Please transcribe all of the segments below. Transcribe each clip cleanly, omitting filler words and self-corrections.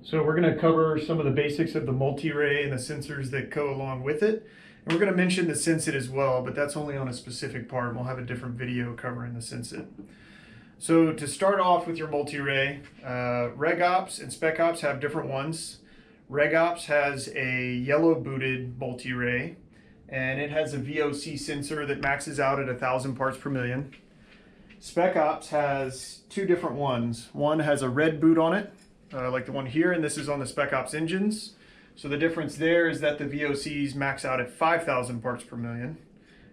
So we're going to cover some of the basics of the MultiRAE and the sensors that go along with it. And we're going to mention the Sensit as well, but that's only on a specific part, and we'll have a different video covering the Sensit. So to start off with your MultiRAE, RegOps and SpecOps have different ones. RegOps has a yellow booted MultiRAE, and it has a VOC sensor that maxes out at 1,000 parts per million. SpecOps has two different ones. One has a red boot on it, like the one here, and this is on the SpecOps engines. So the difference there is that the VOCs max out at 5,000 parts per million,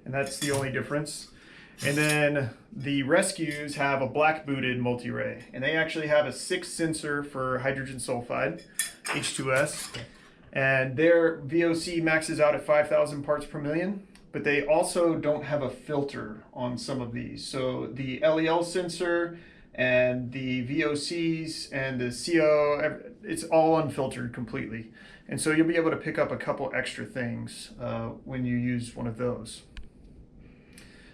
and that's the only difference. And then the rescues have a black booted MultiRAE, and they actually have a 6 sensor for hydrogen sulfide, H2S, and their VOC maxes out at 5,000 parts per million, but they also don't have a filter on some of these. So the LEL sensor and the VOCs and the CO, it's all unfiltered completely. And so you'll be able to pick up a couple extra things when you use one of those.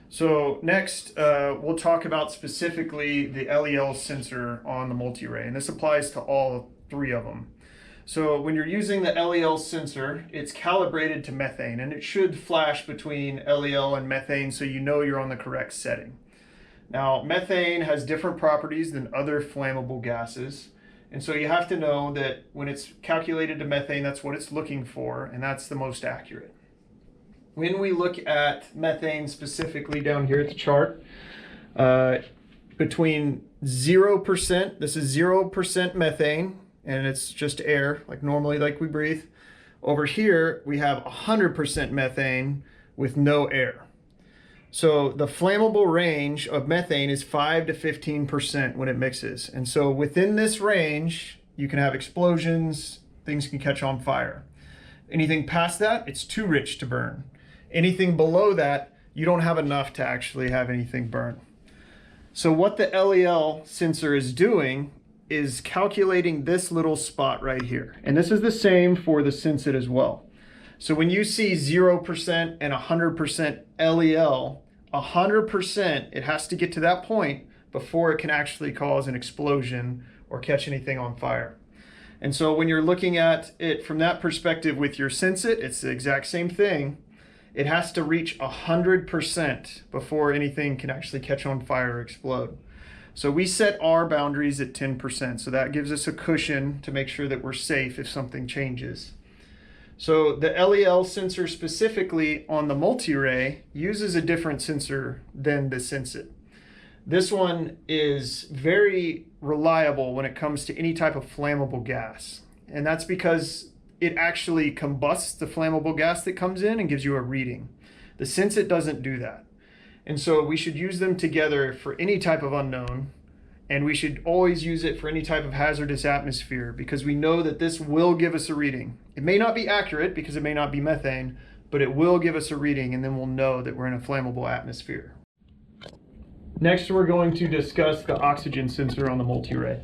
So next, we'll talk about specifically the LEL sensor on the MultiRAE, and this applies to all 3 of them. So when you're using the LEL sensor, it's calibrated to methane, and it should flash between LEL and methane so you know you're on the correct setting. Now, methane has different properties than other flammable gases, and so you have to know that when it's calculated to methane, that's what it's looking for, and that's the most accurate. When we look at methane specifically down here at the chart, between 0%, this is 0% methane, and it's just air, like normally like we breathe. Over here, we have 100% methane with no air. So the flammable range of methane is 5 to 15% when it mixes. And so within this range, you can have explosions, things can catch on fire. Anything past that, it's too rich to burn. Anything below that, you don't have enough to actually have anything burn. So what the LEL sensor is doing is calculating this little spot right here. And this is the same for the Sensit as well. So when you see 0% and 100% LEL, 100%, it has to get to that point before it can actually cause an explosion or catch anything on fire. And so when you're looking at it from that perspective with your Sensit, it's the exact same thing. It has to reach 100% before anything can actually catch on fire or explode. So we set our boundaries at 10%, so that gives us a cushion to make sure that we're safe if something changes. So the LEL sensor specifically on the MultiRAE uses a different sensor than the Sensit. This one is very reliable when it comes to any type of flammable gas, and that's because it actually combusts the flammable gas that comes in and gives you a reading. The Sensit doesn't do that. And so we should use them together for any type of unknown, and we should always use it for any type of hazardous atmosphere because we know that this will give us a reading. It may not be accurate because it may not be methane, but it will give us a reading, and then we'll know that we're in a flammable atmosphere. Next, we're going to discuss the oxygen sensor on the MultiRAE.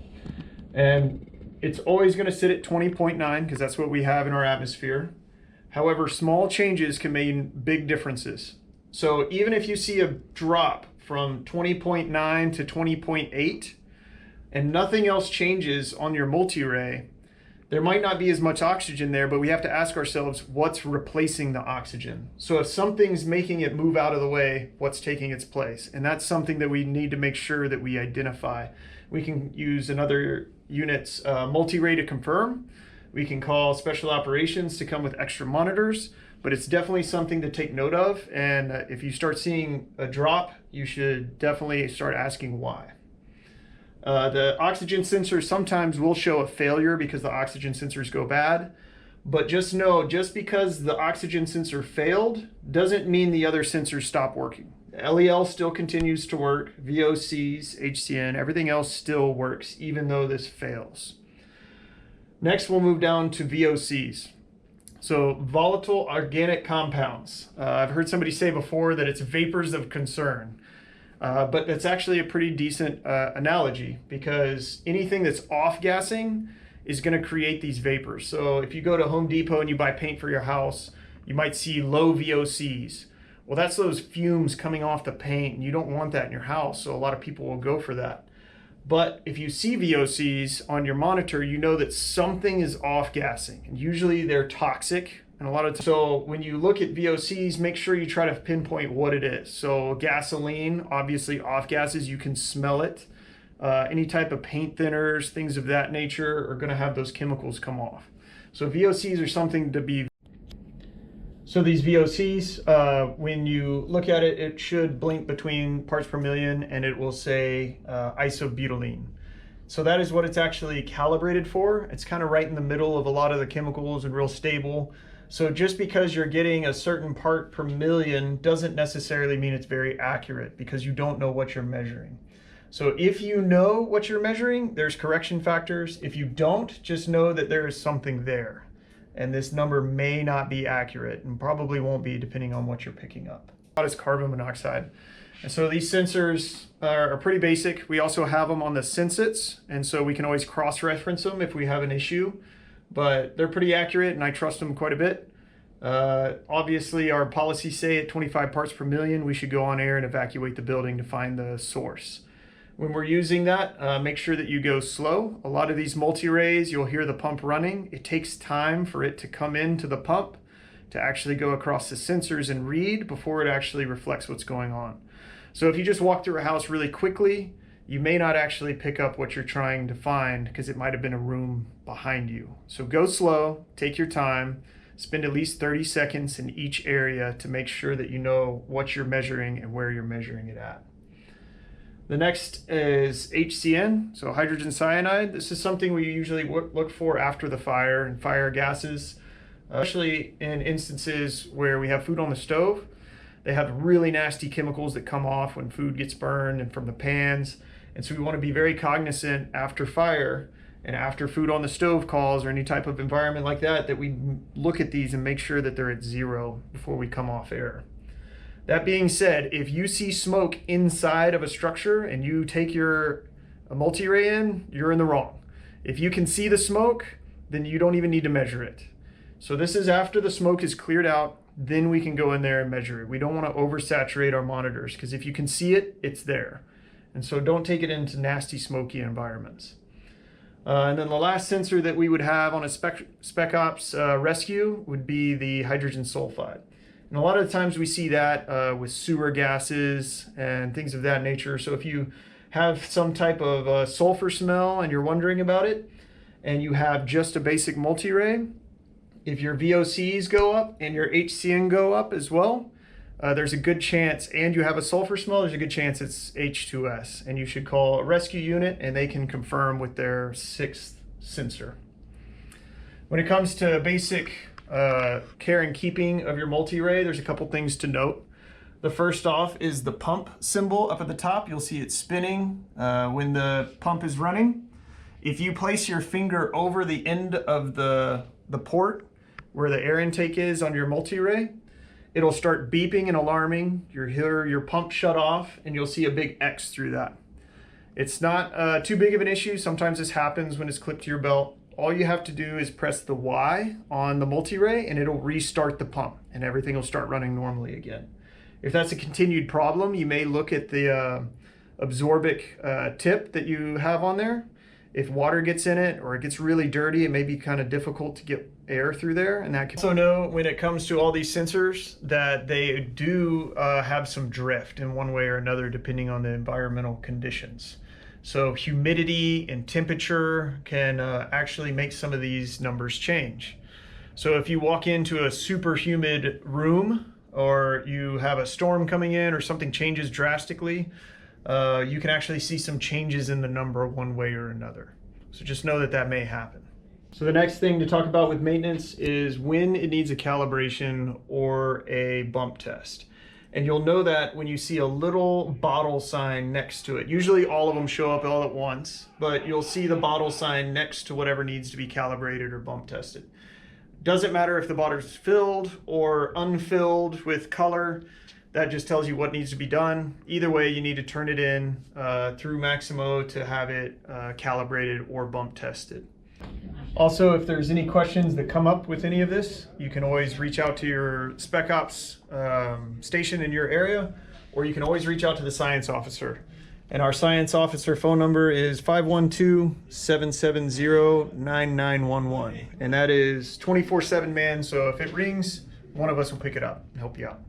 And it's always going to sit at 20.9 because that's what we have in our atmosphere. However, small changes can mean big differences. So even if you see a drop from 20.9 to 20.8 and nothing else changes on your MultiRAE, there might not be as much oxygen there, but we have to ask ourselves what's replacing the oxygen. So if something's making it move out of the way, what's taking its place? And that's something that we need to make sure that we identify. We can use another unit's MultiRAE to confirm. We can call special operations to come with extra monitors, but it's definitely something to take note of. And if you start seeing a drop, you should definitely start asking why. The oxygen sensor sometimes will show a failure because the oxygen sensors go bad, but just know, just because the oxygen sensor failed doesn't mean the other sensors stop working. LEL still continues to work, VOCs, HCN, everything else still works, even though this fails. Next, we'll move down to VOCs. So volatile organic compounds. I've heard somebody say before that it's vapors of concern, but that's actually a pretty decent analogy because anything that's off-gassing is going to create these vapors. So if you go to Home Depot and you buy paint for your house, you might see low VOCs. Well, that's those fumes coming off the paint, and you don't want that in your house, so a lot of people will go for that. But if you see VOCs on your monitor, you know that something is off gassing, and usually they're toxic. And a lot of so when you look at VOCs, make sure you try to pinpoint what it is. So gasoline, obviously off gases, you can smell it. Any type of paint thinners, things of that nature are going to have those chemicals come off. So VOCs are something to be. So these VOCs, when you look at it, it should blink between parts per million and it will say isobutylene. So that is what it's actually calibrated for. It's kind of right in the middle of a lot of the chemicals and real stable. So just because you're getting a certain part per million doesn't necessarily mean it's very accurate, because you don't know what you're measuring. So if you know what you're measuring, there's correction factors. If you don't, just know that there is something there. And this number may not be accurate, and probably won't be depending on what you're picking up. What is carbon monoxide? And so these sensors are pretty basic. We also have them on the Sensits, and so we can always cross-reference them if we have an issue. But they're pretty accurate, and I trust them quite a bit. Obviously, our policies say at 25 parts per million, we should go on air and evacuate the building to find the source. When we're using that, make sure that you go slow. A lot of these MultiRAEs, you'll hear the pump running. It takes time for it to come into the pump to actually go across the sensors and read before it actually reflects what's going on. So if you just walk through a house really quickly, you may not actually pick up what you're trying to find, because it might have been a room behind you. So go slow, take your time, spend at least 30 seconds in each area to make sure that you know what you're measuring and where you're measuring it at. The next is HCN, so hydrogen cyanide. This is something we usually look for after the fire and fire gases, especially in instances where we have food on the stove. They have really nasty chemicals that come off when food gets burned and from the pans. And so we want to be very cognizant after fire and after food on the stove calls or any type of environment like that, that we look at these and make sure that they're at 0 before we come off air. That being said, if you see smoke inside of a structure and you take your MultiRAE in, you're in the wrong. If you can see the smoke, then you don't even need to measure it. So this is after the smoke is cleared out, then we can go in there and measure it. We don't want to oversaturate our monitors, because if you can see it, it's there. And so don't take it into nasty, smoky environments. And then the last sensor that we would have on a spec ops rescue would be the hydrogen sulfide. And a lot of the times we see that with sewer gases and things of that nature. So if you have some type of sulfur smell and you're wondering about it, and you have just a basic MultiRAE, if your VOCs go up and your HCN go up as well, there's a good chance, and you have a sulfur smell, there's a good chance it's H2S. And you should call a rescue unit and they can confirm with their 6th sensor. When it comes to basic care and keeping of your MultiRAE, there's a couple things to note. The first off is the pump symbol up at the top. You'll see it spinning when the pump is running. If you place your finger over the end of the port where the air intake is on your MultiRAE, it'll start beeping and alarming. You'll hear your pump shut off, and you'll see a big X through that. It's not too big of an issue. Sometimes this happens when it's clipped to your belt. All you have to do is press the Y on the MultiRAE and it'll restart the pump and everything will start running normally again. If that's a continued problem, you may look at the absorbic tip that you have on there. If water gets in it or it gets really dirty, it may be kind of difficult to get air through there. And that can also know when it comes to all these sensors that they do have some drift in one way or another depending on the environmental conditions. So humidity and temperature can actually make some of these numbers change. So if you walk into a super humid room, or you have a storm coming in, or something changes drastically, you can actually see some changes in the number one way or another. So just know that that may happen. So the next thing to talk about with maintenance is when it needs a calibration or a bump test. And you'll know that when you see a little bottle sign next to it. Usually all of them show up all at once, but you'll see the bottle sign next to whatever needs to be calibrated or bump tested. Doesn't matter if the bottle's filled or unfilled with color, that just tells you what needs to be done. Either way, you need to turn it in through Maximo to have it calibrated or bump tested. Also, if there's any questions that come up with any of this, you can always reach out to your spec ops station in your area, or you can always reach out to the science officer. And our science officer phone number is 512-770-9911. And that is 24/7, man. So if it rings, one of us will pick it up and help you out.